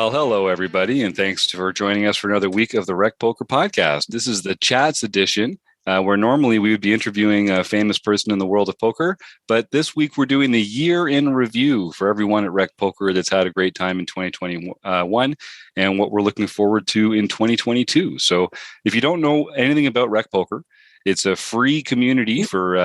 Well, hello, everybody, and thanks for joining us for another week of the RecPoker podcast. This is the Chats edition, where normally we would be interviewing a famous person in the world of poker, but this week we're doing the year in review for everyone at RecPoker that's had a great time in 2021 and what we're looking forward to in 2022. So if you don't know anything about RecPoker, it's a free community for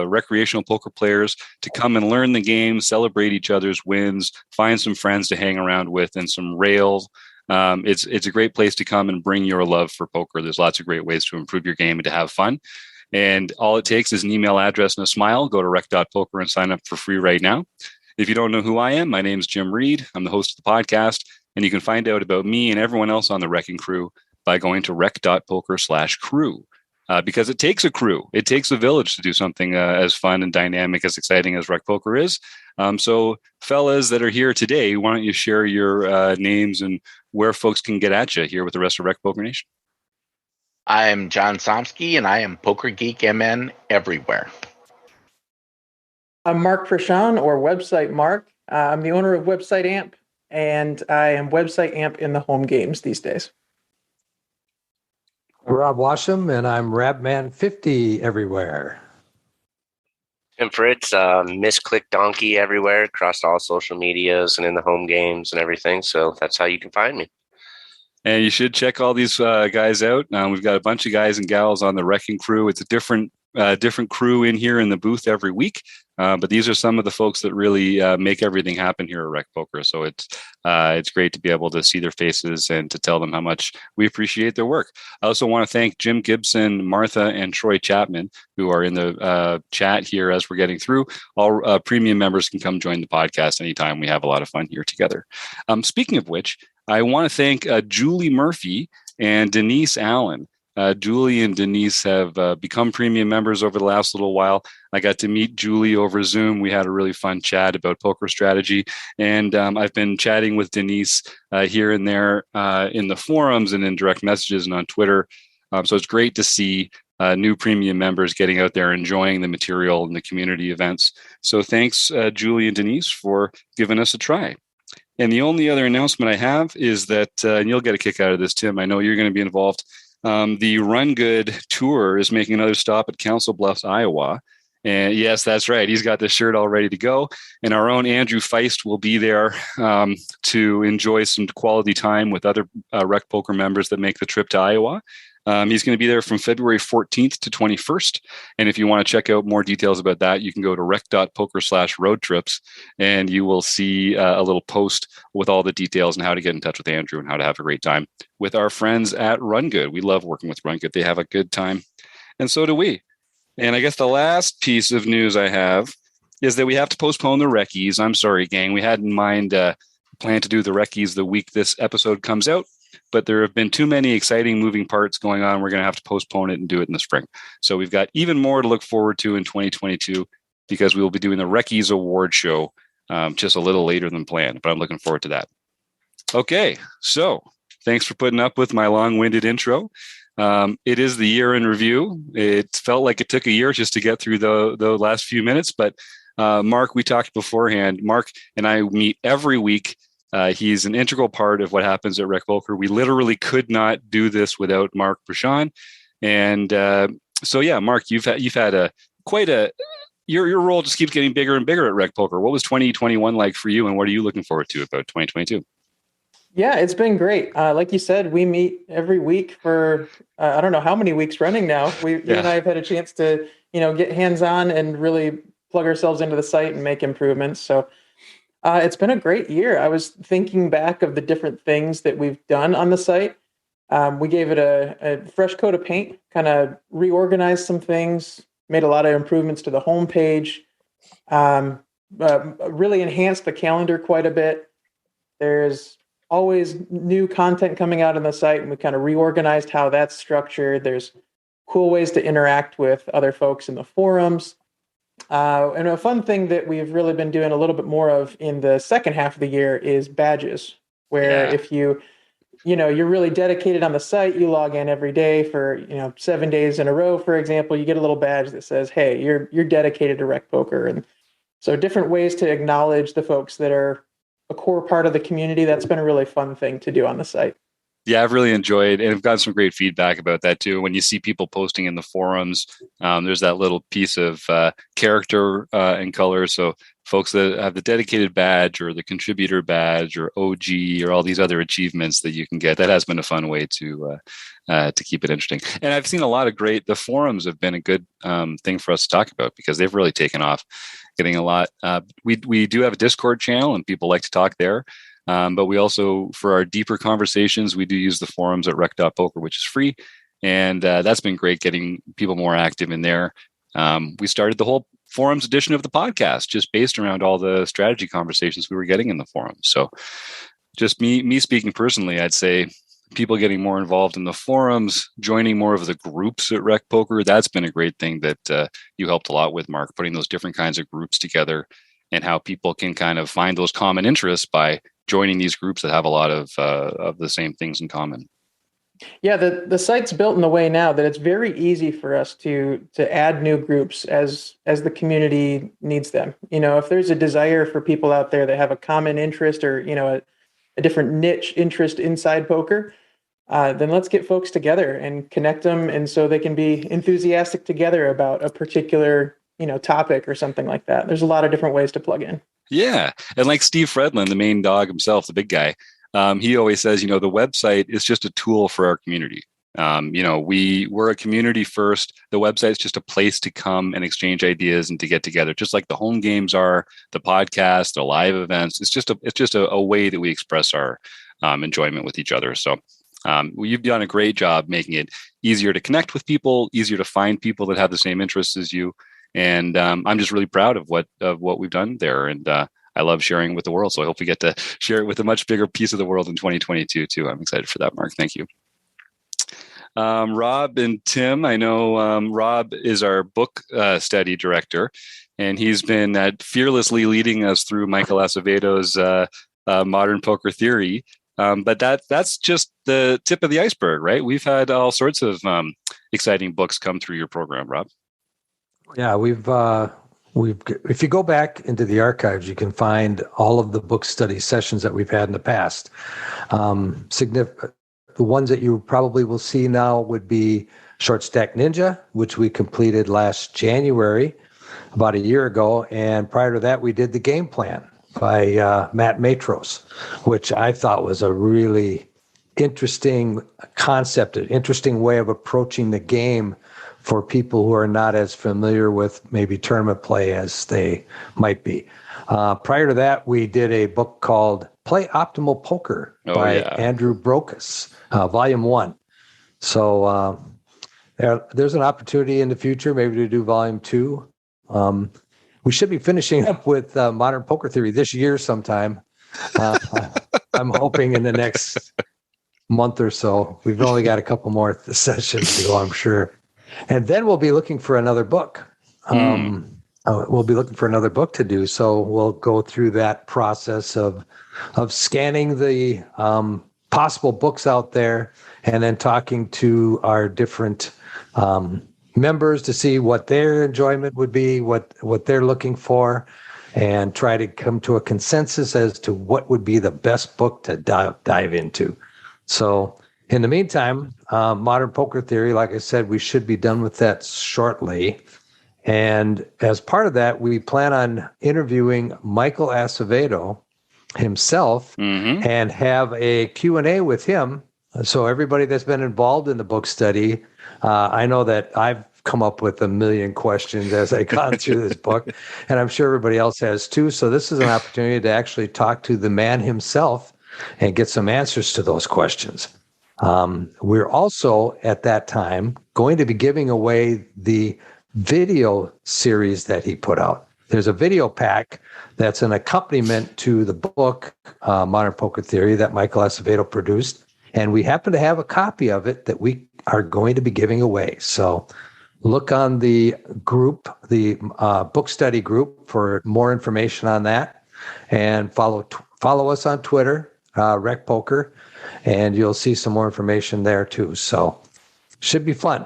recreational poker players to come and learn the game, celebrate each other's wins, find some friends to hang around with, and some rails. It's a great place to come and bring your love for poker. There's lots of great ways to improve your game and to have fun. And all it takes is an email address and a smile. Go to rec.poker and sign up for free right now. If you don't know who I am, my name's Jim Reed. I'm the host of the podcast, and you can find out about me and everyone else on the Wrecking Crew by going to rec.poker/crew. Because it takes a crew. It takes a village to do something as fun and dynamic, as exciting as RecPoker is. So fellas that are here today, why don't you share your names and where folks can get at you here with the rest of RecPoker Nation? I am John Somsky, and I am Poker Geek MN everywhere. I'm Mark Prashant, or Website Mark. I'm the owner of Website Amp, and I am Website Amp in the home games these days. Rob Washam, and I'm Rabman50 everywhere. And Fritz, misclick donkey everywhere, across all social medias and in the home games and everything. So that's how you can find me. And you should check all these guys out. We've got a bunch of guys and gals on the Wrecking Crew. It's a different crew in here in the booth every week. But these are some of the folks that really make everything happen here at RecPoker. So it's great to be able to see their faces and to tell them how much we appreciate their work. I also want to thank Jim Gibson, Martha, and Troy Chapman, who are in the chat here as we're getting through. All premium members can come join the podcast anytime. We have a lot of fun here together. Speaking of which, I want to thank Julie Murphy and Denise Allen. Julie and Denise have become premium members over the last little while. I got to meet Julie over Zoom. We had a really fun chat about poker strategy. And I've been chatting with Denise here and there in the forums and in direct messages and on Twitter. So it's great to see new premium members getting out there, enjoying the material and the community events. So thanks, Julie and Denise, for giving us a try. And the only other announcement I have is that, and you'll get a kick out of this, Tim, I know you're going to be involved. The Run Good Tour is making another stop at Council Bluffs, Iowa. And yes, that's right. He's got the shirt all ready to go. And our own Andrew Feist will be there to enjoy some quality time with other RecPoker members that make the trip to Iowa. He's going to be there from February 14th to 21st. And if you want to check out more details about that, you can go to rec.poker/road trips, and you will see a little post with all the details and how to get in touch with Andrew and how to have a great time with our friends at Run Good. We love working with Run Good. They have a good time, and so do we. And I guess the last piece of news I have is that we have to postpone the Reckies. I'm sorry, gang. We had in mind plan to do the Reckies the week this episode comes out, but there have been too many exciting moving parts going on. We're going to have to postpone it and do it in the spring. So we've got even more to look forward to in 2022 because we will be doing the Reckies Award Show just a little later than planned, but I'm looking forward to that. Okay, so thanks for putting up with my long-winded intro. It is the year in review. It felt like it took a year just to get through the last few minutes, but Mark, we talked beforehand. Mark and I meet every week. He's an integral part of what happens at RecPoker. We literally could not do this without Mark Prashant. And so, yeah, Mark, you've had your role just keeps getting bigger and bigger at RecPoker. What was 2021 like for you, and what are you looking forward to about 2022? Yeah, it's been great. Like you said, we meet every week for I don't know how many weeks running now. You and I have had a chance to get hands-on and really plug ourselves into the site and make improvements. So it's been a great year. I was thinking back of the different things that we've done on the site. We gave it a fresh coat of paint, kind of reorganized some things, made a lot of improvements to the homepage, really enhanced the calendar quite a bit. There's always new content coming out on the site, and we kind of reorganized how that's structured. There's cool ways to interact with other folks in the forums. And a fun thing that we've really been doing a little bit more of in the second half of the year is badges, where if you're really dedicated on the site, you log in every day for 7 days in a row, for example, you get a little badge that says, hey, you're dedicated to RecPoker. And so different ways to acknowledge the folks that are a core part of the community. That's been a really fun thing to do on the site. Yeah, I've really enjoyed, and I've gotten some great feedback about that too. When you see people posting in the forums, there's that little piece of character and color. So folks that have the dedicated badge or the contributor badge or OG or all these other achievements that you can get, that has been a fun way to keep it interesting. And I've seen a lot of the forums have been a good thing for us to talk about because they've really taken off, getting a lot. We do have a Discord channel and people like to talk there. But we also, for our deeper conversations, we do use the forums at rec.poker, which is free. And that's been great getting people more active in there. We started the whole forums edition of the podcast just based around all the strategy conversations we were getting in the forums. So just me speaking personally, I'd say people getting more involved in the forums, joining more of the groups at RecPoker, that's been a great thing that you helped a lot with, Mark, putting those different kinds of groups together and how people can kind of find those common interests by joining these groups that have a lot of the same things in common. Yeah, the site's built in a way now that it's very easy for us to add new groups as the community needs them. If there's a desire for people out there that have a common interest or a different niche interest inside poker, then let's get folks together and connect them, and so they can be enthusiastic together about a particular topic or something like that. There's a lot of different ways to plug in. Yeah. And like Steve Fredlin, the main dog himself, the big guy, he always says, the website is just a tool for our community. We're a community first. The website's just a place to come and exchange ideas and to get together, just like the home games are, the podcast, the live events. It's just a way that we express our enjoyment with each other. So you've done a great job making it easier to connect with people, easier to find people that have the same interests as you. And I'm just really proud of what we've done there. And I love sharing with the world. So I hope we get to share it with a much bigger piece of the world in 2022 too. I'm excited for that, Mark. Thank you. Rob and Tim, I know Rob is our book study director, and he's been fearlessly leading us through Michael Acevedo's Modern Poker Theory. But that's just the tip of the iceberg, right? We've had all sorts of exciting books come through your program, Rob. Yeah, we've if you go back into the archives, you can find all of the book study sessions that we've had in the past. The ones that you probably will see now would be Short Stack Ninja, which we completed last January, about a year ago. And prior to that, we did the Game Plan by Matt Matros, which I thought was a really interesting concept, an interesting way of approaching the game for people who are not as familiar with maybe tournament play as they might be. Prior to that, we did a book called Play Optimal Poker by Andrew Brokus, Volume 1. So there's an opportunity in the future maybe to do Volume 2. We should be finishing up with Modern Poker Theory this year sometime. I'm hoping in the next month or so. We've only got a couple more sessions to go, I'm sure. And then we'll be looking for another book. We'll be looking for another book to do. So we'll go through that process of scanning the possible books out there and then talking to our different members to see what their enjoyment would be, what they're looking for, and try to come to a consensus as to what would be the best book to dive into. So in the meantime, Modern Poker Theory, like I said, we should be done with that shortly. And as part of that, we plan on interviewing Michael Acevedo himself and have a Q&A with him. So everybody that's been involved in the book study, I know that I've come up with a million questions as I gone through this book, and I'm sure everybody else has too. So this is an opportunity to actually talk to the man himself and get some answers to those questions. We're also at that time going to be giving away the video series that he put out. There's a video pack that's an accompaniment to the book, Modern Poker Theory, that Michael Acevedo produced. And we happen to have a copy of it that we are going to be giving away. So look on the group, the book study group, for more information on that. And follow us on Twitter, RecPoker, and you'll see some more information there too. So should be fun.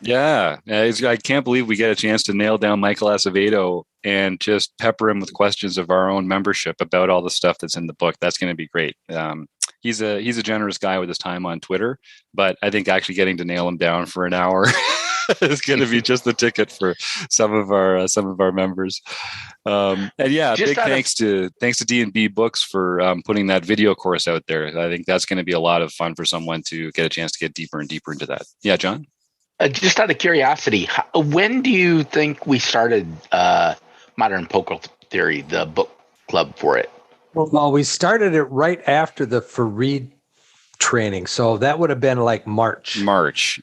Yeah, I can't believe we get a chance to nail down Michael Acevedo and just pepper him with questions of our own membership about all the stuff that's in the book. That's going to be great. He's a generous guy with his time on Twitter, but I think actually getting to nail him down for an hour is going to be just the ticket for some of our members. And yeah, Just big thanks to D&B Books for putting that video course out there. I think that's going to be a lot of fun for someone to get a chance to get deeper and deeper into that. Yeah, John? Just out of curiosity, when do you think we started Modern Poker Theory, the book club for it? Well, we started it right after the Fareed training, so that would have been like March.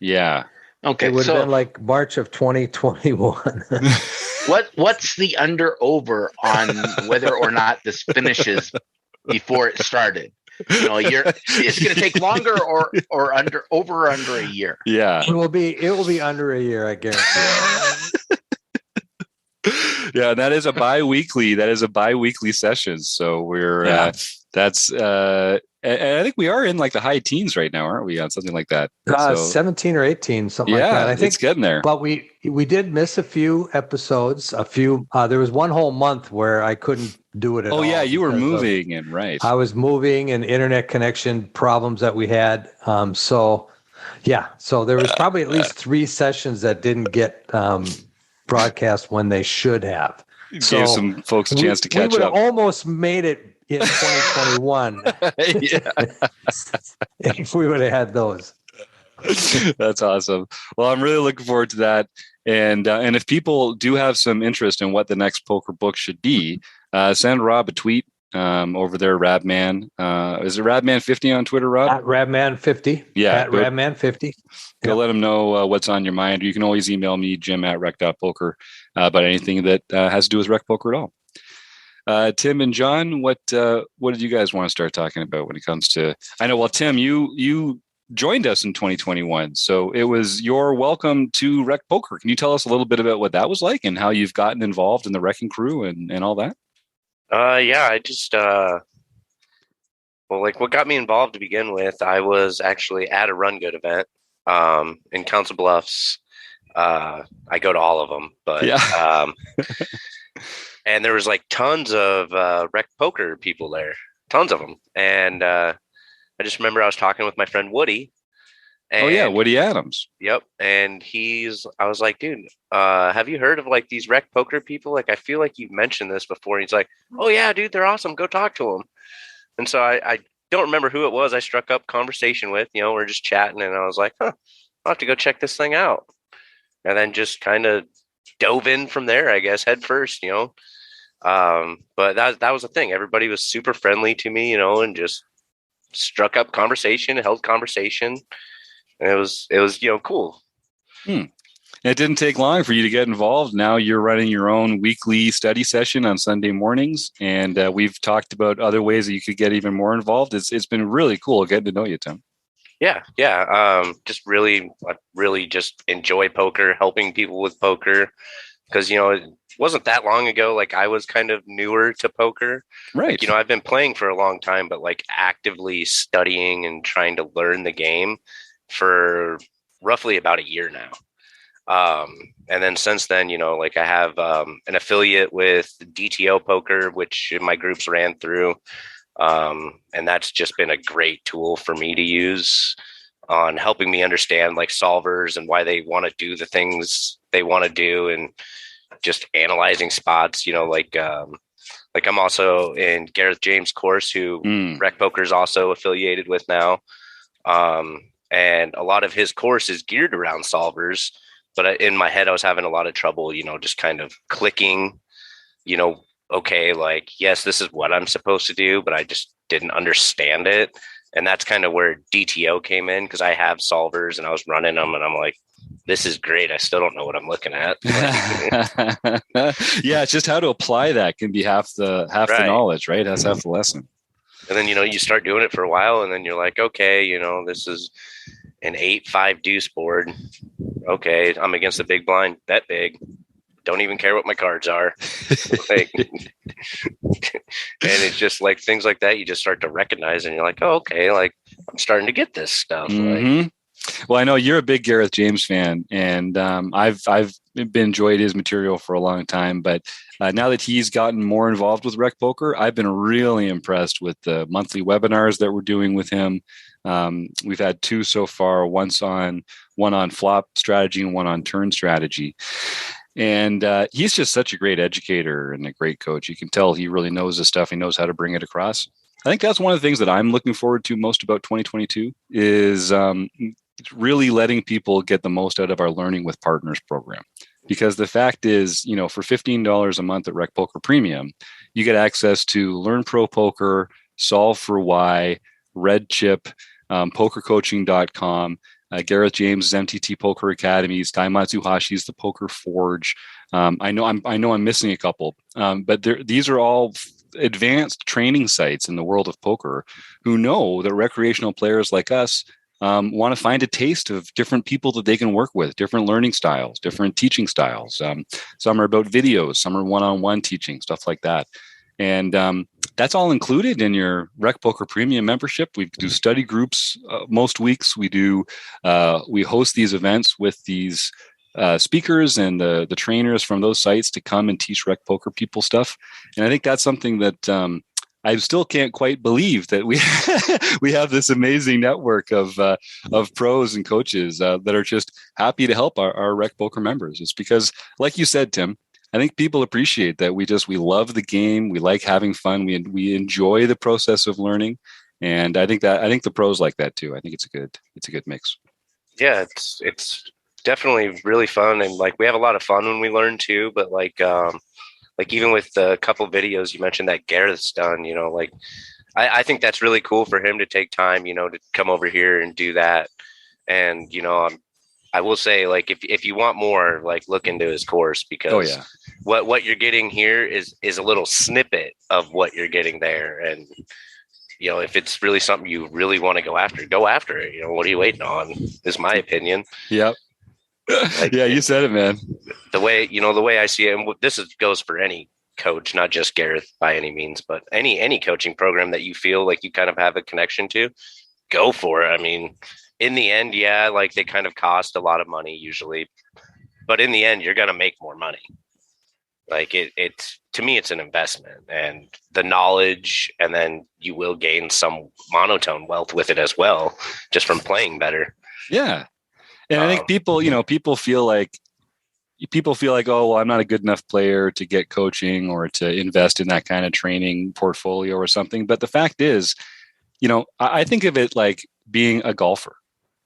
Yeah. Okay, it would have been like March of 2021. What's the under/over on whether or not this finishes before it started? You know, it's going to take longer or over a year. Yeah, it will be under a year, I guarantee. Yeah, that is a bi-weekly session. So we're and I think we are in like the high teens right now, aren't we? On something like that. 17 or 18, something like that. I think it's getting there. But we did miss a few episodes. There was one whole month where I couldn't do it at all. Oh yeah, you were moving and right. I was moving and internet connection problems that we had. So there was probably at least 3 sessions that didn't get broadcast when they should have. So gave some folks a chance to catch up. We would have almost made it in 2021 if we would have had those. That's awesome. Well, I'm really looking forward to that. And if people do have some interest in what the next poker book should be, send Rob a tweet over there, Radman. Is it Radman50 on Twitter, Rob? At Radman50. Yeah. At Radman50. Go let them know what's on your mind. You can always email me, jim@rec.poker, about anything that has to do with Rec Poker at all. Tim and John, what did you guys want to start talking about when it comes to? I know. Well, Tim, you joined us in 2021, so it was your welcome to Rec Poker. Can you tell us a little bit about what that was like and how you've gotten involved in the wrecking crew and all that? I just what got me involved to begin with, I was actually at a Run Good event in Council Bluffs. I go to all of them, but and there was like tons of Rec Poker people there, tons of them. And I just remember I was talking with my friend Woody. And, Woody Adams. Yep. And I was like, dude, have you heard of like these Rec Poker people? Like, I feel like you've mentioned this before. And he's like, oh yeah, dude, they're awesome. Go talk to them. And so I don't remember who it was I struck up conversation with. We're just chatting and I was like, I'll have to go check this thing out. And then just kind of dove in from there, I guess, head first, but that was the thing. Everybody was super friendly to me, and just struck up conversation, held conversation. And it was cool. It didn't take long for you to get involved. Now you're running your own weekly study session on Sunday mornings. And we've talked about other ways that you could get even more involved. It's been really cool getting to know you, Tim. Yeah. I really just enjoy poker, helping people with poker. Because, it wasn't that long ago. Like I was kind of newer to poker. Right. Like, I've been playing for a long time, but like actively studying and trying to learn the game for roughly about a year now. And then since then, like I have an affiliate with DTO Poker, which my groups ran through. And that's just been a great tool for me to use on helping me understand like solvers and why they want to do the things they want to do, and just analyzing spots, like I'm also in Gareth James' course, who Rec Poker is also affiliated with now. And a lot of his course is geared around solvers, but in my head, I was having a lot of trouble, just kind of clicking, okay, like, yes, this is what I'm supposed to do, but I just didn't understand it. And that's kind of where DTO came in, because I have solvers and I was running them and I'm like, this is great. I still don't know what I'm looking at. Yeah, it's just how to apply that can be half the knowledge, right? That's half the lesson. And then, you start doing it for a while and then you're like, okay, this is an 8-5 deuce board. Okay, I'm against the big blind, bet big. Don't even care what my cards are. Like, and it's just like things like that you just start to recognize and you're like, oh, okay, like I'm starting to get this stuff. Mm-hmm. Well, I know you're a big Gareth James fan, and I've been enjoyed his material for a long time. But now that he's gotten more involved with RecPoker, I've been really impressed with the monthly webinars that we're doing with him. We've had 2 so far, one on flop strategy and one on turn strategy. And he's just such a great educator and a great coach. You can tell he really knows his stuff. He knows how to bring it across. I think that's one of the things that I'm looking forward to most about 2022 is really letting people get the most out of our Learning with Partners program. Because the fact is, for $15 a month at RecPoker Premium, you get access to Learn Pro Poker, Solve for Why, Red Chip, pokercoaching.com, Gareth James' MTT Poker Academies, Tai Matsuhashi's The Poker Forge. I know I'm missing a couple, but these are all advanced training sites in the world of poker who know that recreational players like us want to find a taste of different people that they can work with, different learning styles, different teaching styles. Some are about videos, some are one-on-one teaching, stuff like that. And that's all included in your RecPoker Premium membership. We do study groups most weeks. We host these events with these speakers and the trainers from those sites to come and teach RecPoker people stuff. And I think that's something that I still can't quite believe that we we have this amazing network of pros and coaches that are just happy to help our RecPoker members. It's because, like you said, Tim, I think people appreciate that we love the game. We like having fun. We enjoy the process of learning. And I think the pros like that too. I think it's a good mix. Yeah, it's definitely really fun. And like, we have a lot of fun when we learn too, but like even with the couple videos you mentioned that Gareth's done, I think that's really cool for him to take time, to come over here and do that. And, I will say, like, if you want more, like, look into his course, because what you're getting here is a little snippet of what you're getting there. And, if it's really something you really want to go after it. What are you waiting on? Is my opinion. Yep. Like, yeah, you said it, man. The way I see it, and this goes for any coach, not just Gareth by any means, but any coaching program that you feel like you kind of have a connection to, go for it. I mean, in the end, yeah, like, they kind of cost a lot of money usually, but in the end, you're going to make more money. Like, it's to me, it's an investment, and the knowledge, and then you will gain some monotone wealth with it as well, just from playing better. Yeah. And I think people feel like, oh, well, I'm not a good enough player to get coaching or to invest in that kind of training portfolio or something. But the fact is, I think of it like being a golfer.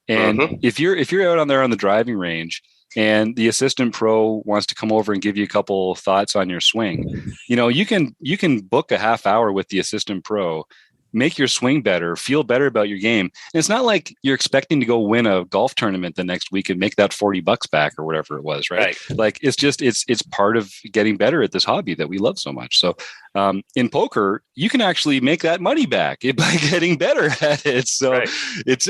And if you're out on the driving range and the assistant pro wants to come over and give you a couple of thoughts on your swing, you can book a half hour with the assistant pro, make your swing better, feel better about your game. And it's not like you're expecting to go win a golf tournament the next week and make that $40 back or whatever it was, right? Like, it's just, it's part of getting better at this hobby that we love so much. So in poker, you can actually make that money back by getting better at it. So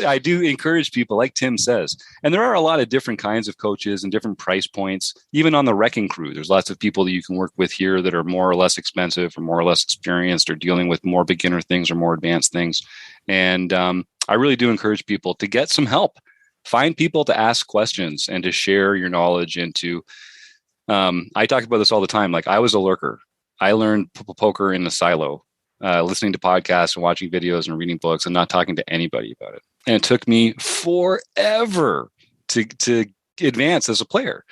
I do encourage people, like Tim says, and there are a lot of different kinds of coaches and different price points. Even on the Wrecking Crew, there's lots of people that you can work with here that are more or less expensive or more or less experienced or dealing with more beginner things or more advanced things. And I really do encourage people to get some help. Find people to ask questions and to share your knowledge into. I talk about this all the time. Like, I was a lurker. I learned poker in a silo, listening to podcasts and watching videos and reading books and not talking to anybody about it. And it took me forever to advance as a player.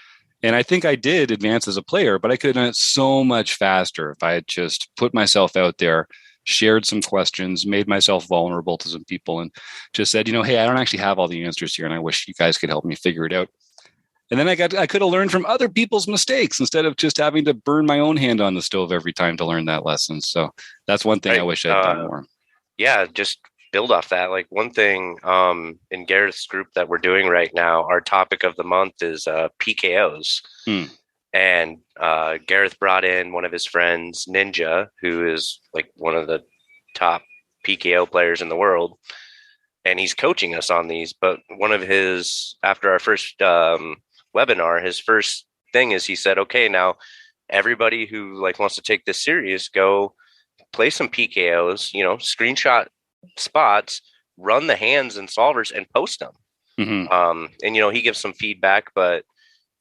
And I think I did advance as a player, but I could have done it so much faster if I had just put myself out there, shared some questions, made myself vulnerable to some people, and just said, hey, I don't actually have all the answers here, and I wish you guys could help me figure it out. And then I could have learned from other people's mistakes instead of just having to burn my own hand on the stove every time to learn that lesson. So that's one thing I wish I'd done more. Yeah, just build off that. Like, one thing in Gareth's group that we're doing right now, our topic of the month is PKOs. And Gareth brought in one of his friends, Ninja, who is like one of the top PKO players in the world. And he's coaching us on these. But after our first webinar, his first thing is, he said, okay, now everybody who wants to take this serious, go play some PKOs, screenshot spots, run the hands and solvers and post them. And he gives some feedback, but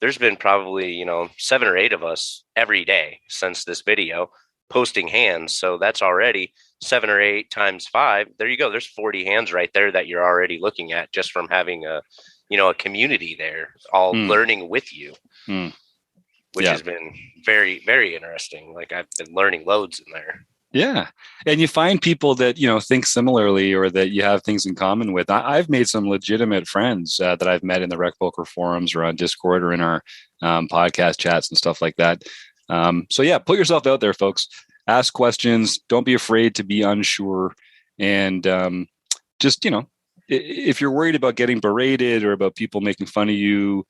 there's been probably 7 or 8 of us every day since this video posting hands. So that's already 7 or 8 times 5. There you go. There's 40 hands right there that you're already looking at just from having a community there all learning with you, which has been very, very interesting. Like I've been learning loads in there. Yeah. And you find people that, think similarly or that you have things in common with. I've made some legitimate friends that I've met in the RecPoker forums or on Discord or in our podcast chats and stuff like that. So yeah, put yourself out there, folks. Ask questions. Don't be afraid to be unsure. And just, if you're worried about getting berated or about people making fun of you,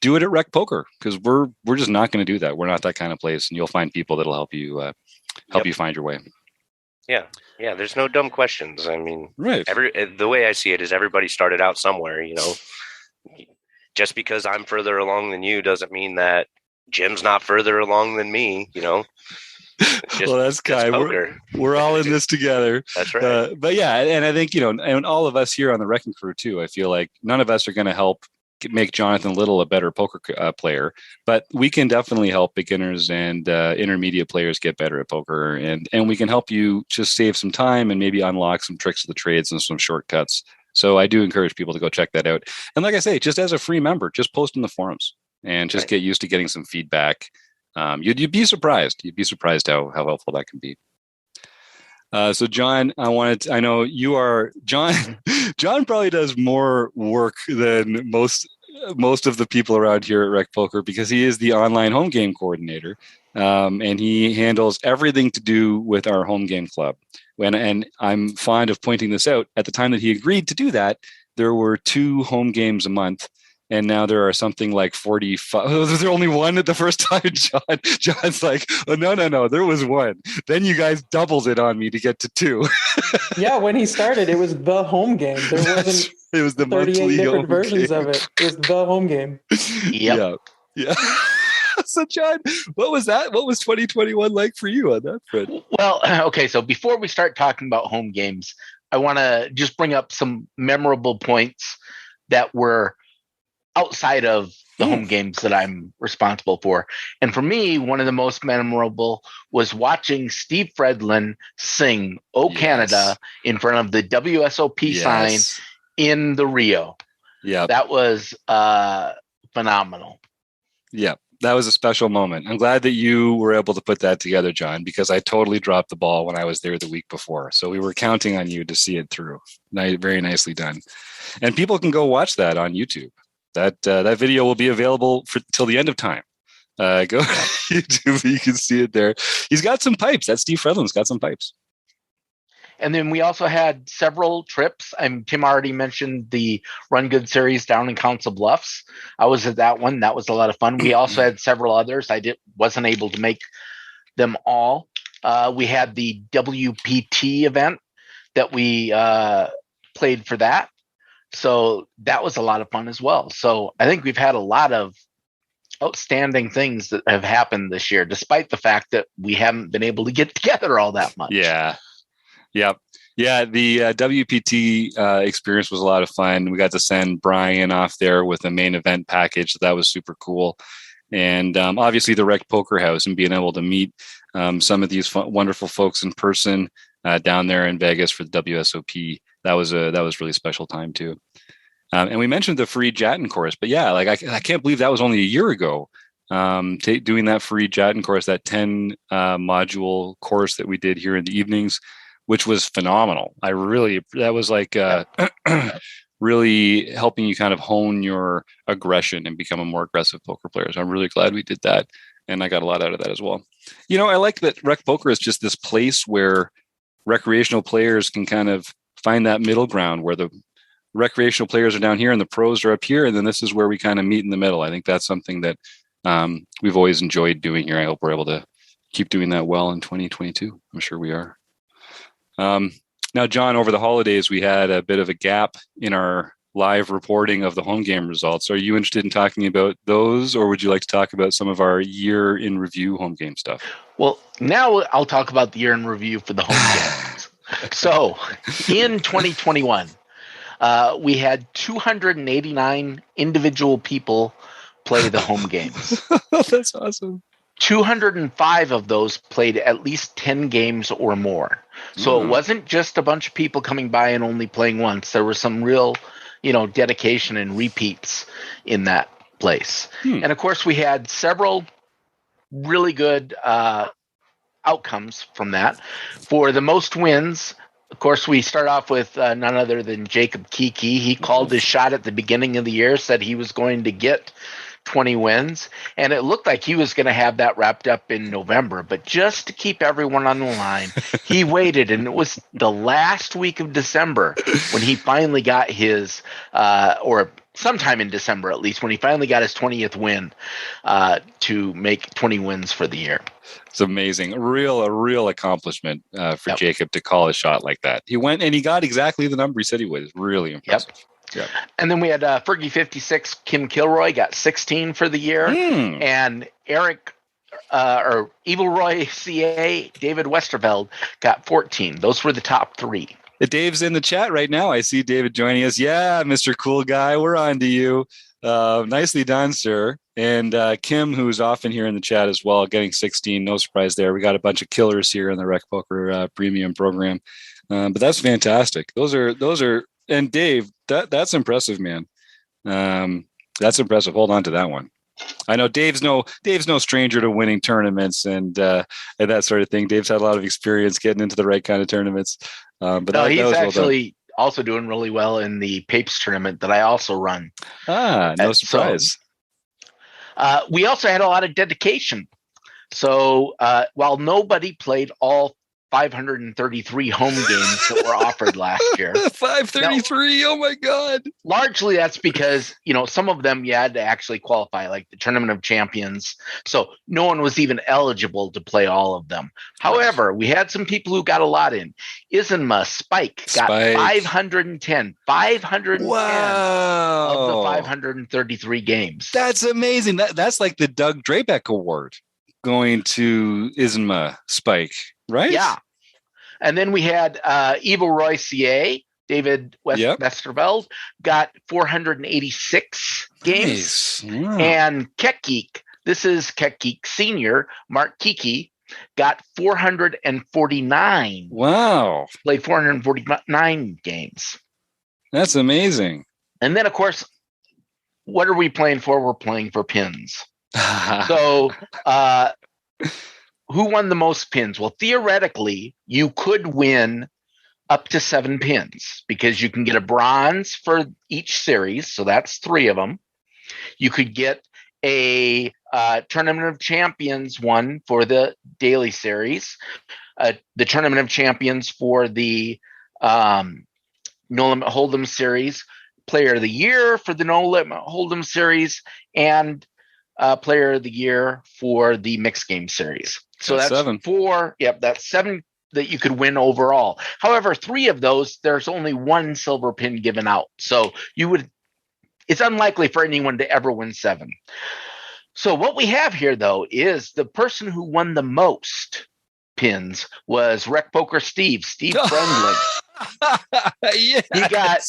do it at RecPoker, because we're just not going to do that. We're not that kind of place, and you'll find people that'll help you you find your way. Yeah. There's no dumb questions. I mean, right. The way I see it is everybody started out somewhere. Just because I'm further along than you doesn't mean that Jim's not further along than me. Well, that's Kai. We're all in this together. That's right. But yeah, and I think and all of us here on the Wrecking Crew too. I feel like none of us are going to help make Jonathan Little a better poker player, but we can definitely help beginners and intermediate players get better at poker, and we can help you just save some time and maybe unlock some tricks of the trades and some shortcuts. So I do encourage people to go check that out. And like I say, just as a free member, just post in the forums and just get used to getting some feedback. You'd be surprised. You'd be surprised how helpful that can be. So John, I know you are John. John probably does more work than most of the people around here at RecPoker, because he is the online home game coordinator, and he handles everything to do with our home game club. And I'm fond of pointing this out. At the time that he agreed to do that, there were 2 home games a month. And now there are something like 45. Was there only one at the first time, John? John's like, oh, no. There was one. Then you guys doubled it on me to get to 2. Yeah, when he started, it was the home game. There wasn't it was the 38 different versions game. of it. It was the home game. Yep. Yeah. So, John, what was that? What was 2021 like for you on that front? Well, okay. So before we start talking about home games, I want to just bring up some memorable points that were outside of the home games that I'm responsible for. And for me, one of the most memorable was watching Steve Fredlin sing "O Canada" in front of the WSOP sign in the Rio. Yeah. That was phenomenal. Yeah. That was a special moment. I'm glad that you were able to put that together, John, because I totally dropped the ball when I was there the week before. So we were counting on you to see it through. Very nicely done. And people can go watch that on YouTube. That video will be available till the end of time. Go to YouTube, you can see it there. He's got some pipes. That Steve Fredlin's got some pipes. And then we also had several trips. Tim already mentioned the Run Good series down in Council Bluffs. I was at that one. That was a lot of fun. We also had several others. Wasn't able to make them all. We had the WPT event that we played for that. So that was a lot of fun as well. So I think we've had a lot of outstanding things that have happened this year, despite the fact that we haven't been able to get together all that much. Yeah. Yep. Yeah. The WPT experience was a lot of fun. We got to send Brian off there with a main event package. So that was super cool. And obviously the RecPoker House and being able to meet some of these wonderful folks in person down there in Vegas for the WSOP. That was really special time too. And we mentioned the free Jatin course, but yeah, like I can't believe that was only a year ago. Doing that free Jatin course, that 10 module course that we did here in the evenings, which was phenomenal. That was like really helping you kind of hone your aggression and become a more aggressive poker player. So I'm really glad we did that. And I got a lot out of that as well. I like that RecPoker is just this place where recreational players can kind of find that middle ground where the recreational players are down here and the pros are up here. And then this is where we kind of meet in the middle. I think that's something that we've always enjoyed doing here. I hope we're able to keep doing that well in 2022. I'm sure we are. Now, John, over the holidays, we had a bit of a gap in our live reporting of the home game results. Are you interested in talking about those, or would you like to talk about some of our year in review home game stuff? Well, now I'll talk about the year in review for the home games. So in 2021, We had 289 individual people play the home games. That's awesome. 205 of those played at least 10 games or more. So it wasn't just a bunch of people coming by and only playing once. There was some real, dedication and repeats in that place. And of course, we had several really good outcomes from that. For the most wins, of course, we start off with none other than Jacob Kiki. He called his shot at the beginning of the year, said he was going to get 20 wins, and it looked like he was going to have that wrapped up in November. But just to keep everyone on the line, he waited, and it was the last week of December when he finally got his, or sometime in December at least, when he finally got his 20th win to make 20 wins for the year. It's amazing. A real accomplishment for Jacob to call a shot like that. He went and he got exactly the number he said he would. It's really impressive. Yep. And then we had Fergie 56, Kim Kilroy got 16 for the year. And Eric or Evil Roy CA, David Westerveld got 14. Those were the top three. Dave's in the chat right now. I see David joining us. Yeah, Mr. Cool Guy, we're on to you. Nicely done, sir. And Kim, who's often here in the chat as well, getting 16. No surprise there. We got a bunch of killers here in the RecPoker premium program. But that's fantastic. Those are, and Dave, that's impressive, man. That's impressive. Hold on to that one. I know Dave's no stranger to winning tournaments and that sort of thing. Dave's had a lot of experience getting into the right kind of tournaments. But no, he's actually also doing really well in the Papes tournament that I also run. No surprise. So, we also had a lot of dedication. So while nobody played all 533 home games that were offered last year. 533, oh my God. Largely that's because, some of them you had to actually qualify, like the Tournament of Champions. So no one was even eligible to play all of them. However, we had some people who got a lot in. Isenma Spike got 510. 510 of the 533 games. That's amazing. That's like the Doug Drabeck Award going to Isenma Spike, right? Yeah. And then we had Evil Roy CA, David Westerveld, got 486 games. Nice. Wow. And Keck Geek, this is Keck Geek Senior, Mark Kiki, got 449. Wow. Played 449 games. That's amazing. And then, of course, what are we playing for? We're playing for pins. So, who won the most pins? Well, theoretically, you could win up to 7 pins because you can get a bronze for each series. So that's 3 of them. You could get a Tournament of Champions one for the daily series, the Tournament of Champions for the No Limit Hold'em series, Player of the Year for the No Limit Hold'em series, and Player of the Year for the Mixed Game series. So that's 7. 4. Yep, that's 7 that you could win overall. However, 3 of those, there's only 1 silver pin given out. So it's unlikely for anyone to ever win 7. So what we have here, though, is the person who won the most pins was RecPoker Steve Friendly. Yes. He got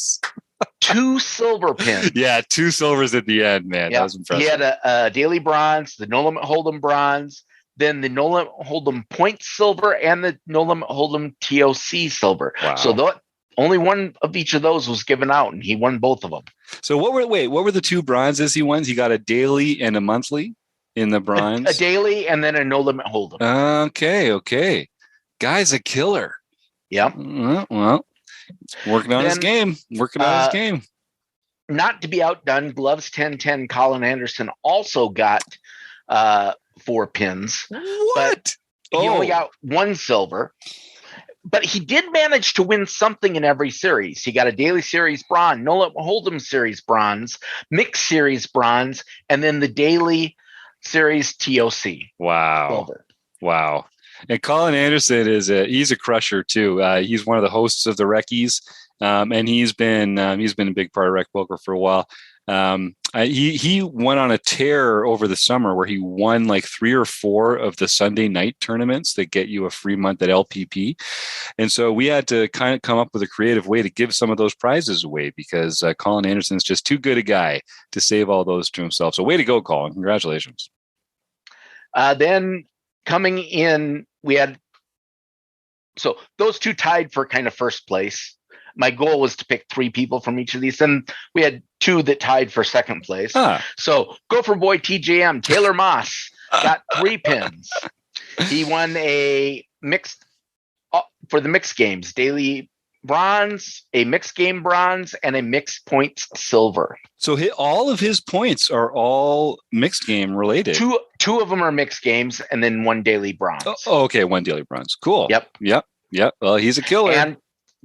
2 silver pins. Yeah, 2 silvers at the end, man. That was impressive. He had a daily bronze, the No Limit Hold'em bronze, then the No Limit Hold'em points silver, and the No Limit Hold'em TOC silver. Wow. So only one of each of those was given out, and he won both of them. So what were the 2 bronzes he won? He got a daily and a monthly in the bronze? A daily and then a No Limit Hold'em. Okay. Guy's a killer. Yep. Well, working on his game. Not to be outdone, Gloves 1010 Colin Anderson also got 4 pins. What? But he only got 1 silver. But he did manage to win something in every series. He got a daily series bronze, No Limit Hold'em series bronze, mixed series bronze, and then the daily series TOC. Wow. Silver. Wow. And Colin Anderson he's a crusher too. He's one of the hosts of the Reckies, and he's been a big part of RecPoker for a while. He went on a tear over the summer where he won like 3 or 4 of the Sunday night tournaments that get you a free month at LPP. And so we had to kind of come up with a creative way to give some of those prizes away because Colin Anderson's just too good a guy to save all those to himself. So way to go, Colin. Congratulations. Then coming in, we had, so those two tied for kind of first place. My goal was to pick 3 people from each of these. And we had 2 that tied for second place. So Gopher Boy TJM, Taylor Moss, got 3 pins. He won a mixed, for the mixed games, daily bronze, a mixed game bronze, and a mixed points silver. So all of his points are all mixed game related. Two of them are mixed games, and then 1 daily bronze. Oh, okay, 1 daily bronze. Cool. Yep. Well, he's a killer. And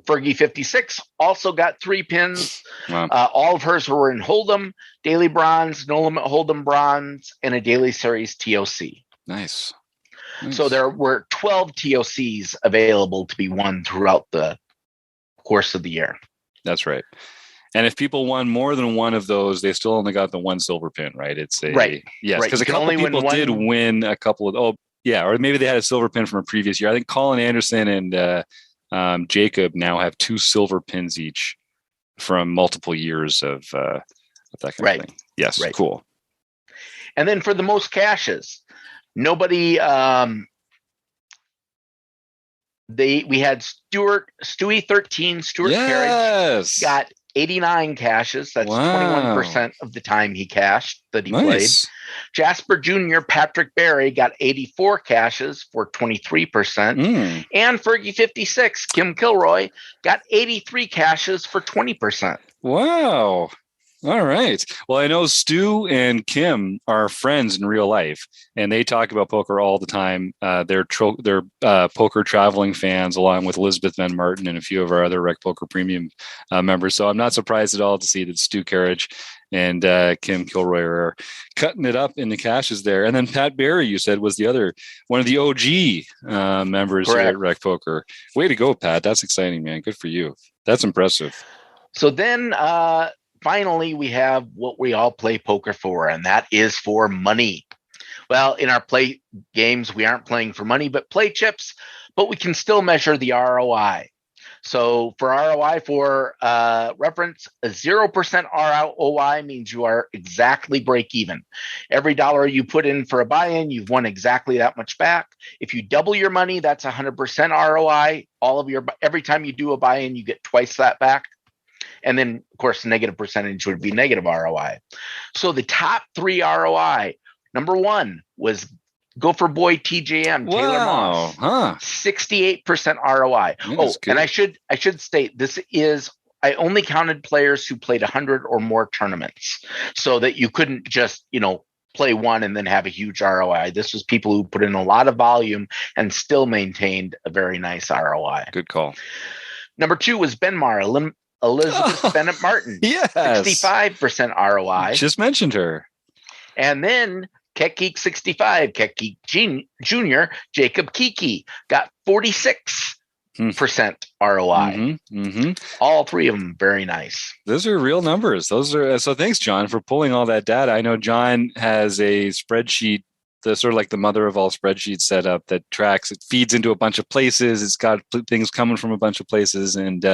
Fergie 56 also got 3 pins. Wow. All of hers were in Hold'em, daily bronze, no limit Hold'em bronze, and a daily series TOC. Nice. So there were 12 TOCs available to be won throughout the course of the year. That's right. And if people won more than one of those, they still only got the 1 silver pin, right? It's a right. Yes, because a couple people did win a couple of or maybe they had a silver pin from a previous year. I think Colin Anderson and Jacob now have 2 silver pins each from multiple years of that kind of thing. Yes, right. Cool. And then for the most cashes, nobody. We had Stewie 13, Stuart Carriage got 89 cashes. That's 21% of the time he cashed that he played. Jasper Jr., Patrick Barry got 84 cashes for 23%. And Fergie 56, Kim Kilroy, got 83 cashes for 20%. Wow. All right. Well, I know Stu and Kim are friends in real life, and they talk about poker all the time. They're poker traveling fans, along with Elizabeth Van Martin and a few of our other RecPoker Premium members. So I'm not surprised at all to see that Stu Carriage and Kim Kilroy are cutting it up in the cashes there. And then Pat Barry, you said, was the other one of the OG members here at RecPoker. Way to go, Pat. That's exciting, man. Good for you. That's impressive. So then finally, we have what we all play poker for, and that is for money. Well, in our play games, we aren't playing for money, but play chips, but we can still measure the ROI. So for ROI, for reference, a 0% ROI means you are exactly break even. Every dollar you put in for a buy-in, you've won exactly that much back. If you double your money, that's 100% ROI. Every time you do a buy-in, you get twice that back. And then, of course, the negative percentage would be negative ROI. So the top 3 ROI, number 1 was Gopher Boy TJM, Taylor Moss, 68% ROI. And I should state, this is, I only counted players who played 100 or more tournaments, so that you couldn't just, play one and then have a huge ROI. This was people who put in a lot of volume and still maintained a very nice ROI. Good call. Number 2 was Benmar, Elizabeth Bennett Martin. Yes. 65% ROI. Just mentioned her. And then Keck Geek 65, Keck Geek Jr., Jacob Kiki got 46% ROI. All 3 of them very nice. Those are real numbers. So thanks, John, for pulling all that data. I know John has a spreadsheet, the sort of like the mother of all spreadsheets set up that tracks, it feeds into a bunch of places. It's got things coming from a bunch of places. And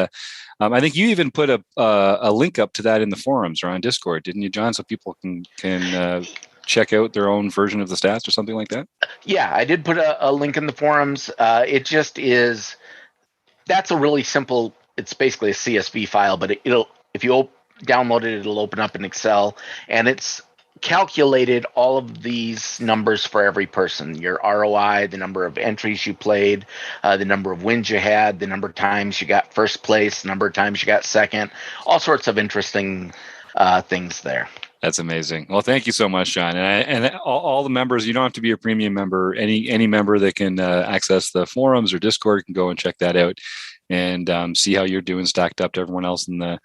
I think you even put a link up to that in the forums or on Discord, didn't you, John? So people can check out their own version of the stats or something like that? Yeah, I did put a link in the forums. It just is, that's a really simple, it's basically a CSV file, but if you download it, it'll open up in Excel, and it's calculated all of these numbers for every person: your ROI, the number of entries you played, the number of wins you had, the number of times you got first place, the number of times you got second, all sorts of interesting things there. That's amazing. Well, thank you so much, John. And all the members, you don't have to be a premium member. Any member that can access the forums or Discord can go and check that out and see how you're doing stacked up to everyone else in the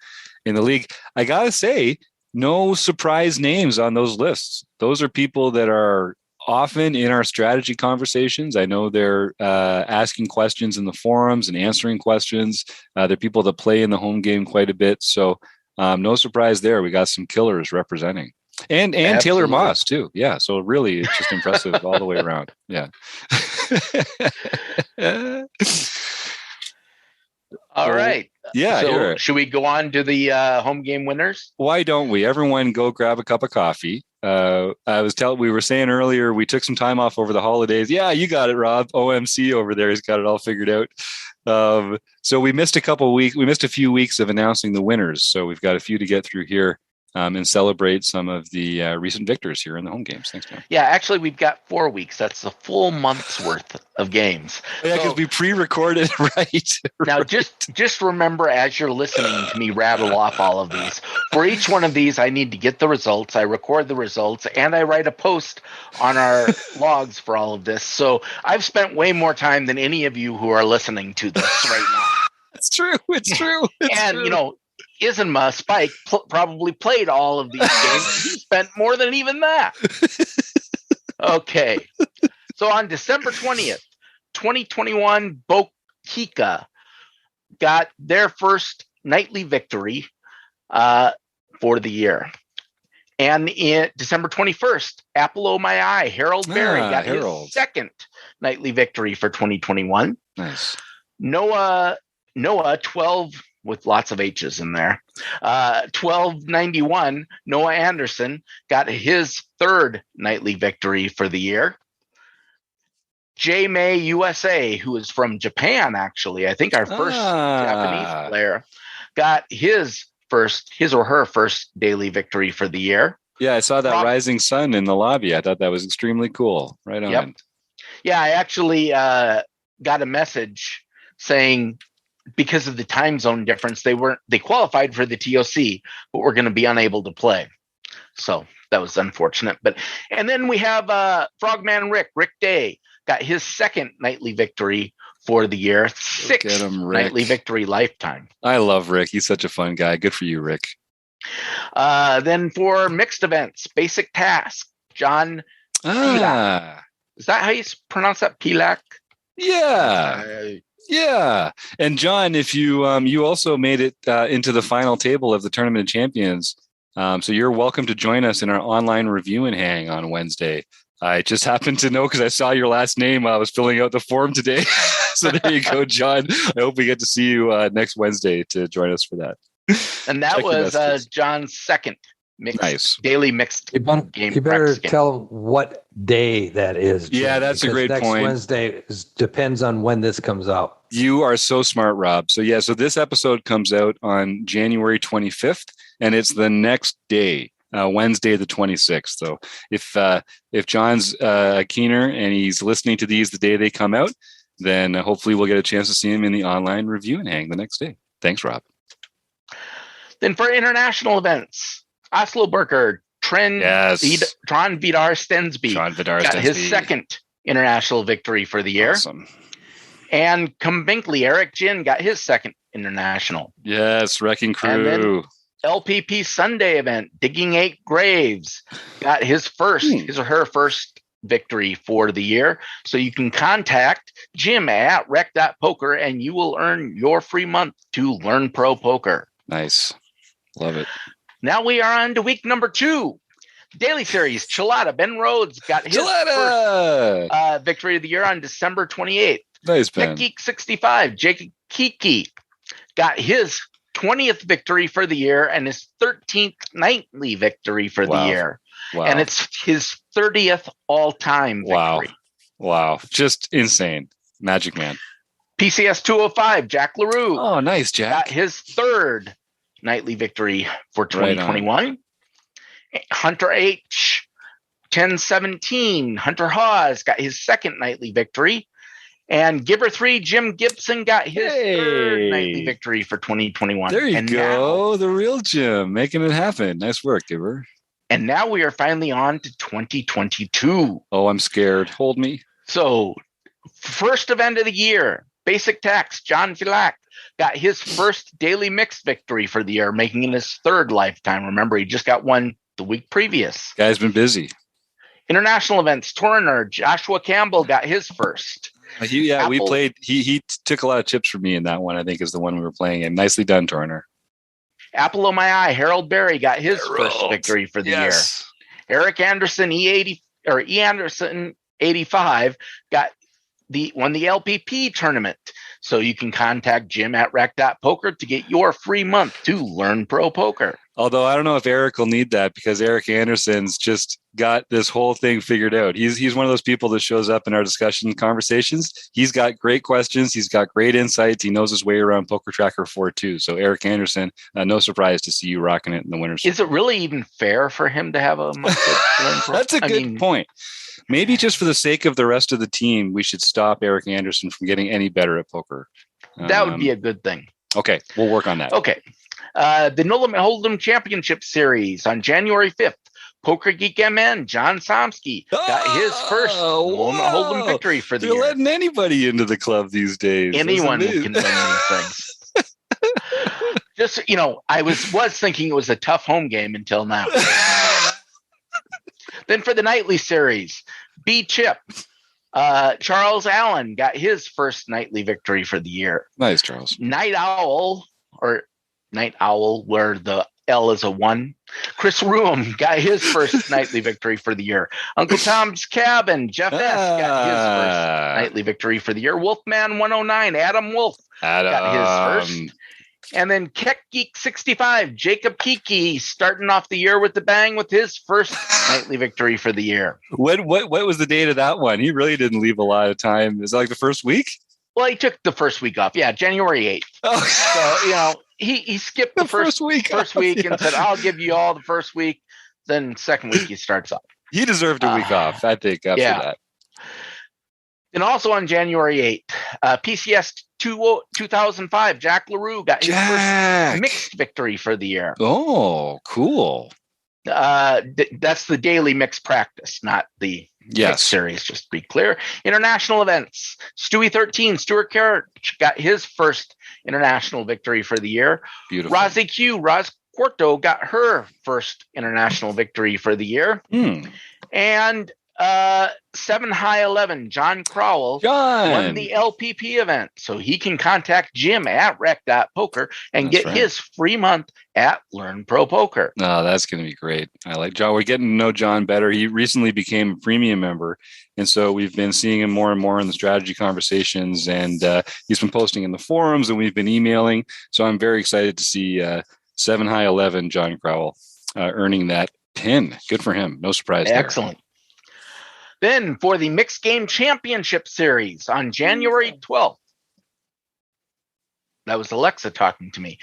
league. I gotta say, no surprise names on those lists. Those are people that are often in our strategy conversations. I know they're asking questions in the forums and answering questions. They're people that play in the home game quite a bit. So no surprise there. We got some killers representing. And Taylor Absolutely. Moss too. Yeah. So really it's just impressive all the way around. Yeah. All right. Yeah. So should we go on to the home game winners? Why don't we? Everyone go grab a cup of coffee. We were saying earlier, we took some time off over the holidays. Yeah, you got it, Rob. OMC over there. He's got it all figured out. So we missed a few weeks of announcing the winners. So we've got a few to get through here. And celebrate some of the recent victors here in the home games. Thanks, Tom. Yeah, actually, we've got 4 weeks. That's a full month's worth of games. Yeah, because we pre-recorded, right? Now, just remember as you're listening to me rattle off all of these, for each one of these, I need to get the results. I record the results, and I write a post on our logs for all of this. So I've spent way more time than any of you who are listening to this right now. It's true. It's true. And, you know, Isnma Spike probably played all of these games. He spent more than even that. Okay. So on December 20th, 2021, Bokika got their first nightly victory for the year. And in December 21st, Apple O' My Eye, Harold Berry got his second nightly victory for 2021. Nice. Noah 12 with lots of H's in there. 1291, Noah Anderson got his third nightly victory for the year. J May USA, who is from Japan, actually, I think our first Japanese player, got his or her first daily victory for the year. Yeah, I saw that rising sun in the lobby. I thought that was extremely cool. Right on. Yep. Yeah, I actually got a message saying, because of the time zone difference, they qualified for the TOC, but were going to be unable to play. So that was unfortunate. And then we have Frogman Rick Day, got his second nightly victory for the year, sixth nightly victory lifetime. I love Rick. He's such a fun guy. Good for you, Rick. Then for mixed events, basic task, John Pilak. Is that how you pronounce that? Pilak? Yeah. Yeah. And John, if you you also made it into the final table of the Tournament of Champions, so you're welcome to join us in our online review and hang on Wednesday. I just happened to know because I saw your last name while I was filling out the form today. So there you go, John. I hope we get to see you next Wednesday to join us for that. And that was John's second daily mixed game. You better tell him what day that is, Jim, yeah, that's a great point. Wednesday depends on when this comes out. You are so smart, Rob. So so this episode comes out on January 25th, and it's the next day, Wednesday the 26th. So if John's keener and he's listening to these the day they come out, then hopefully we'll get a chance to see him in the online review and hang the next day. Thanks, Rob. Then for international events, Oslo Burker, Tron Vidar Stensby got his second international victory for the year. Awesome. And Binkley, Eric Jin got his second international. Yes, Wrecking Crew. And then LPP Sunday event, Digging 8 Graves got his or her first victory for the year. So you can contact Jim at rec.poker and you will earn your free month to learn pro poker. Nice. Love it. Now we are on to week number 2. Daily Series, Chilada. Ben Rhodes got his first victory of the year on December 28th. Nice, Ben. Tech Geek 65, Jake Kiki got his 20th victory for the year and his 13th nightly victory for the year. Wow. And it's his 30th all-time victory. Wow. Just insane. Magic Man. PCS 205, Jack LaRue. Oh, nice, Jack. Got his third nightly victory for 2021. Right. Hunter H, 1017, Hunter Hawes got his second nightly victory. And Gibber 3, Jim Gibson got his third nightly victory for 2021. There you go. The real Jim making it happen. Nice work, Gibber. And now we are finally on to 2022. Oh, I'm scared. Hold me. So, first event of the year, Basic Tax, John Filak got his first daily mixed victory for the year, making it his third lifetime. Remember, he just got one the week previous. Guy's been busy. International events, Turner, Joshua Campbell got his first. We played. He took a lot of chips for me in that one. I think is the one we were playing. And nicely done, Turner. Apple of my eye, Harold Berry got his first victory for the year. Eric Anderson, E Anderson 85 won the LPP tournament. So you can contact Jim at rec.poker to get your free month to learn pro poker. Although I don't know if Eric will need that, because Eric Anderson's just got this whole thing figured out. He's one of those people that shows up in our discussion conversations. He's got great questions. He's got great insights. He knows his way around Poker Tracker 4 too. So Eric Anderson, no surprise to see you rocking it in the winners. Is it really even fair for him to have a month to learn pro? That's a good point. Maybe just for the sake of the rest of the team, we should stop Eric Anderson from getting any better at poker. That would be a good thing. Okay, we'll work on that. Okay. The No Limit Hold'em Championship Series on January 5th. Poker Geek MN, John Somsky, got his first No Limit Hold'em victory for the year. They're letting anybody into the club these days. Anyone can win these things. Just, I was thinking it was a tough home game until now. Then for the nightly series, B Chip, Charles Allen got his first nightly victory for the year. Nice, Charles. Night Owl, where the L is a 1. Chris Ruhm got his first nightly victory for the year. Uncle Tom's Cabin, Jeff S. got his first nightly victory for the year. Wolfman 109, Adam Wolf got his first. And then Keck Geek 65, Jacob Kiki, starting off the year with the bang with his first nightly victory for the year. What was the date of that one? He really didn't leave a lot of time. Is it like the first week? Well, he took the first week off. Yeah, January 8th. Oh. So, he skipped the first week and said, I'll give you all the first week. Then second week he starts up. He deserved a week off, I think, after that. And also on January 8th, PCS 2005, Jack LaRue got his first mixed victory for the year. Oh, cool. That's the daily mixed practice, not the mixed series, just to be clear. International events. Stewie 13, Stuart Carrick got his first international victory for the year. Beautiful. Roz Quarto got her first international victory for the year. And 7 High 11, John Crowell won the LPP event. So he can contact Jim at rec.poker and get his free month at Learn Pro Poker. Oh, that's going to be great. I like John. We're getting to know John better. He recently became a premium member. And so we've been seeing him more and more in the strategy conversations. And he's been posting in the forums and we've been emailing. So I'm very excited to see 7 High 11, John Crowell, earning that pin. Good for him. No surprise. Excellent. Then for the Mixed Game Championship Series on January 12th. That was Alexa talking to me.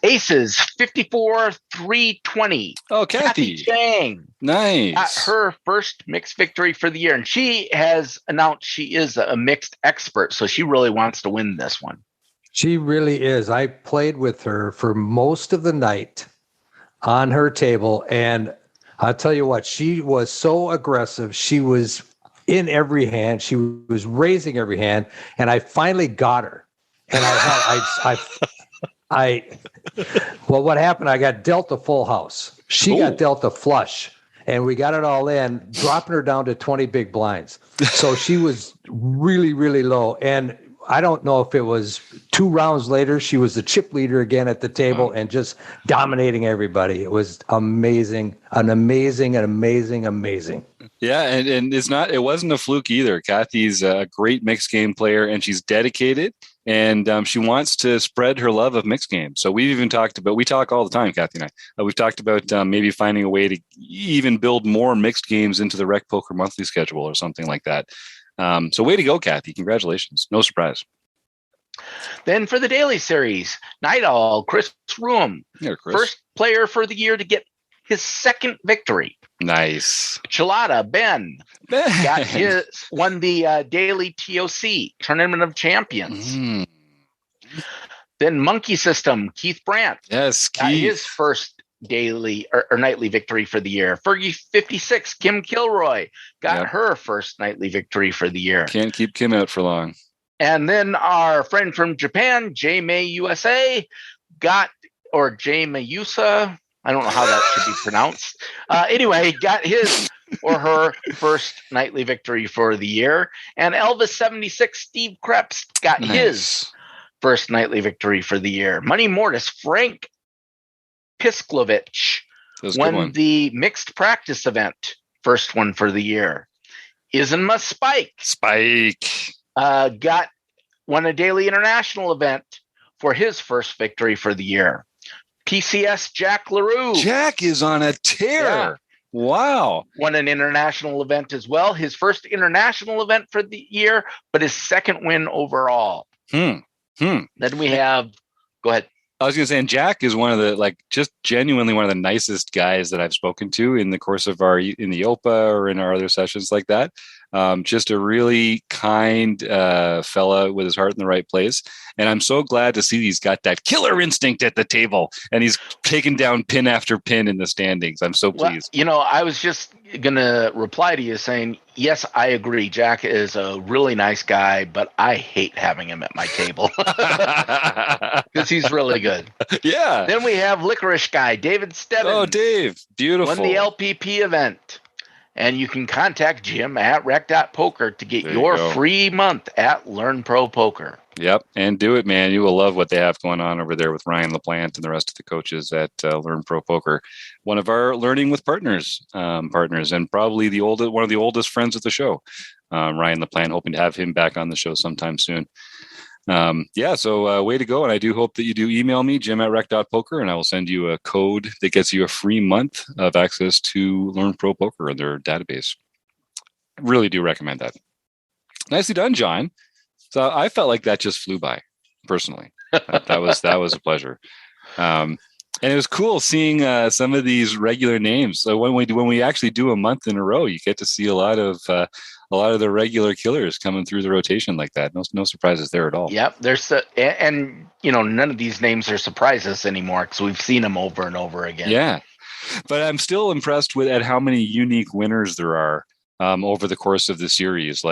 Aces 54-320. Oh, Kathy Chang. Nice. Got her first mixed victory for the year. And she has announced she is a mixed expert. So she really wants to win this one. She really is. I played with her for most of the night on her table. And I'll tell you what, she was so aggressive. She was in every hand. She was raising every hand. And I finally got her. And well, what happened? I got dealt a full house. She got dealt a flush. And we got it all in, dropping her down to 20 big blinds. So she was really, really low. And I don't know if it was 2 rounds later, she was the chip leader again at the table and just dominating everybody. It was amazing. Amazing. Yeah, and it wasn't a fluke either. Kathy's a great mixed game player and she's dedicated and she wants to spread her love of mixed games. So we talk all the time, Kathy and I. We've talked about maybe finding a way to even build more mixed games into the RecPoker monthly schedule or something like that. So way to go, Kathy. Congratulations. No surprise. Then for the daily series, Night Owl, Chris Ruhm, first player for the year to get his second victory. Nice. Chilada, Ben. Won the daily TOC, Tournament of Champions. Then Monkey System, Keith Brandt. Yes, Keith. Got his first daily or nightly victory for the year. Fergie 56, Kim Kilroy got her first nightly victory for the year. Can't keep Kim out for long. And then our friend from Japan, J May USA, or J Mayusa, I don't know how that should be pronounced. Anyway, got his or her first nightly victory for the year. And Elvis 76, Steve Krebs got his first nightly victory for the year. Money Mortis, Frank Pisklovich won the mixed practice event, first one for the year. Isnma Spike won a daily international event for his first victory for the year. PCS Jack LaRue. Jack is on a tear. Yeah. Wow. Won an international event as well. His first international event for the year, but his second win overall. Then we have, go ahead. I was going to say, and Jack is one of the, just genuinely one of the nicest guys that I've spoken to in the course of in the OPA or in our other sessions like that. Just a really kind fella with his heart in the right place. And I'm so glad to see he's got that killer instinct at the table and he's taken down pin after pin in the standings. I'm so pleased. Well, I was just going to reply to you saying, yes, I agree. Jack is a really nice guy, but I hate having him at my table because he's really good. Yeah. Then we have Licorice Guy, David Stebbins. Oh, Dave. Beautiful. Won the LPP event. And you can contact Jim at rec.poker to get your free month at Learn Pro Poker. Yep. And do it, man. You will love what they have going on over there with Ryan LaPlante and the rest of the coaches at Learn Pro Poker. One of our Learning with Partners and probably one of the oldest friends of the show, Ryan LaPlante, hoping to have him back on the show sometime soon. So way to go. And I do hope that you do email me, jim@rec.poker, and I will send you a code that gets you a free month of access to Learn Pro Poker and their database. Really do recommend that. Nicely done, John. So I felt like that just flew by personally. That was a pleasure. And it was cool seeing some of these regular names. So when we actually do a month in a row, you get to see a lot of the regular killers coming through the rotation like that. No surprises there at all. Yep, none of these names are surprises anymore because we've seen them over and over again. Yeah, but I'm still impressed at how many unique winners there are over the course of the series.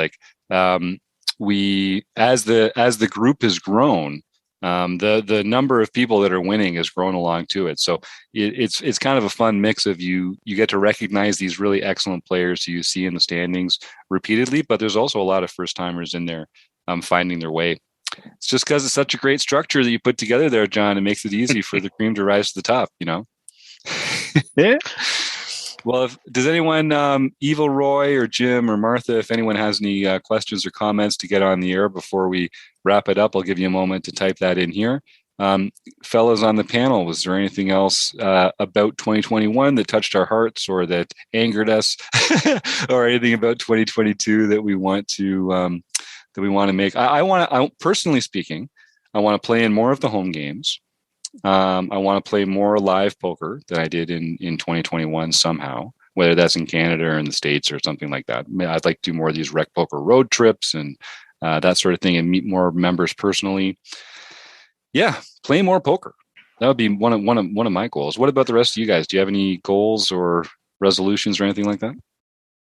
We as the group has grown. The number of people that are winning has grown along to it. So it's kind of a fun mix of you get to recognize these really excellent players who you see in the standings repeatedly, but there's also a lot of first timers in there finding their way. It's just because it's such a great structure that you put together there, John. It makes it easy for the cream to rise to the top, Yeah. Well, does anyone, Evil Roy or Jim or Martha, if anyone has any questions or comments to get on the air before we wrap it up, I'll give you a moment to type that in here. Fellas on the panel, was there anything else about 2021 that touched our hearts or that angered us or anything about 2022 that we want to make? I personally speaking, I want to play in more of the home games. I want to play more live poker than I did in 2021 somehow, whether that's in Canada or in the States or something like that. I'd like to do more of these RecPoker road trips and that sort of thing and meet more members personally. Yeah, play more poker. That would be one of my goals. What about the rest of you guys? Do you have any goals or resolutions or anything like that?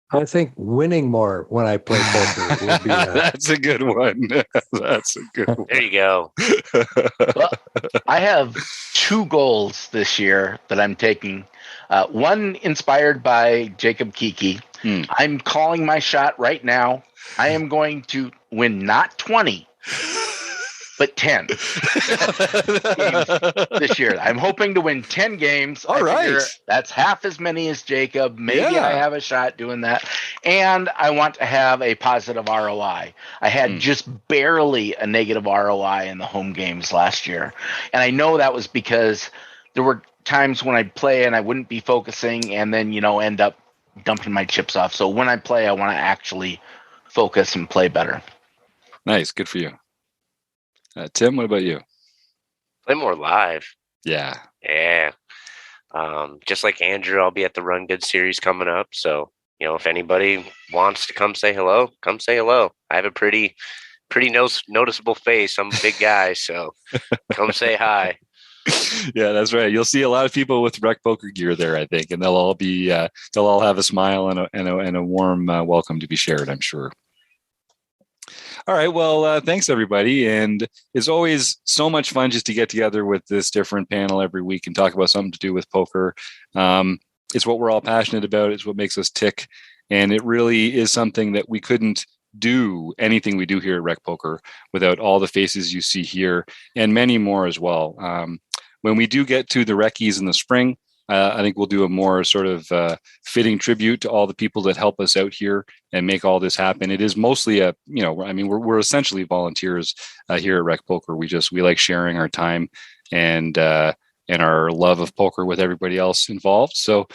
I think winning more when I play poker would be That's a good one. That's a good one. There you go. Well, I have two goals this year that I'm taking. One inspired by Jacob Kiki. I'm calling my shot right now. I am going to win not 20, but 10 games this year. I'm hoping to win 10 games. All right. That's half as many as Jacob. Maybe I have a shot doing that. And I want to have a positive ROI. I had just barely a negative ROI in the home games last year. And I know that was because there were times when I'd play and I wouldn't be focusing and then, end up dumping my chips off. So when I play, I want to actually focus and play better. Nice. Good for you. Tim, what about you? Play more live. Yeah. Just like Andrew, I'll be at the Run Good series coming up. So, if anybody wants to come say hello, come say hello. I have a pretty noticeable face. I'm a big guy, so come say hi. Yeah, that's right. You'll see a lot of people with RecPoker gear there, I think, and they'll all have a smile and a warm welcome to be shared, I'm sure. All right. Well, thanks, everybody. And it's always so much fun just to get together with this different panel every week and talk about something to do with poker. It's what we're all passionate about. It's what makes us tick. And it really is something that we couldn't do anything we do here at RecPoker without all the faces you see here and many more as well. When we do get to the Reckies in the spring, I think we'll do a more sort of fitting tribute to all the people that help us out here and make all this happen. It is mostly we're essentially volunteers here at RecPoker. We like sharing our time and our love of poker with everybody else involved. So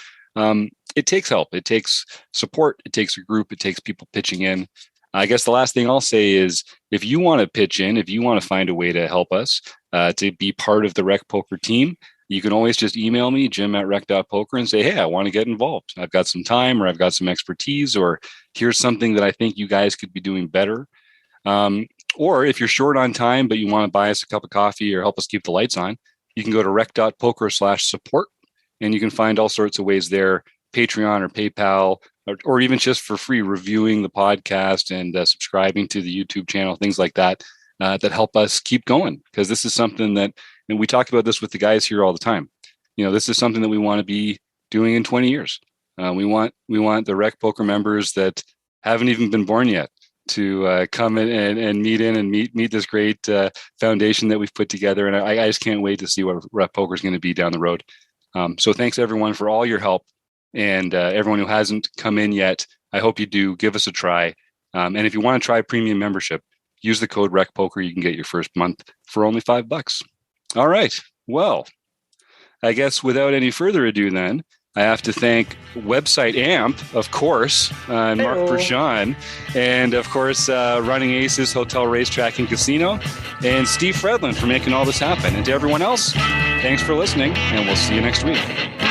it takes help. It takes support. It takes a group. It takes people pitching in. I guess the last thing I'll say is if you want to pitch in, if you want to find a way to help us to be part of the RecPoker team, you can always just email me, jim@rec.poker, and say, hey, I want to get involved. I've got some time, or I've got some expertise, or here's something that I think you guys could be doing better. Or if you're short on time, but you want to buy us a cup of coffee or help us keep the lights on, you can go to rec.poker/support, and you can find all sorts of ways there, Patreon or PayPal, or even just for free, reviewing the podcast and subscribing to the YouTube channel, things like that, that help us keep going. Because this is something that, and we talk about this with the guys here all the time. This is something that we want to be doing in 20 years. We want the RecPoker members that haven't even been born yet to come in and meet this great foundation that we've put together. And I just can't wait to see what RecPoker is going to be down the road. So thanks everyone for all your help. And everyone who hasn't come in yet, I hope you do. Give us a try. And if you want to try premium membership, use the code RecPoker. You can get your first month for only $5. All right. Well, I guess without any further ado, then I have to thank Website Amp, of course, and Mark Pershawn, and of course, Running Aces Hotel, Racetrack, and Casino, and Steve Fredlin for making all this happen. And to everyone else, thanks for listening, and we'll see you next week.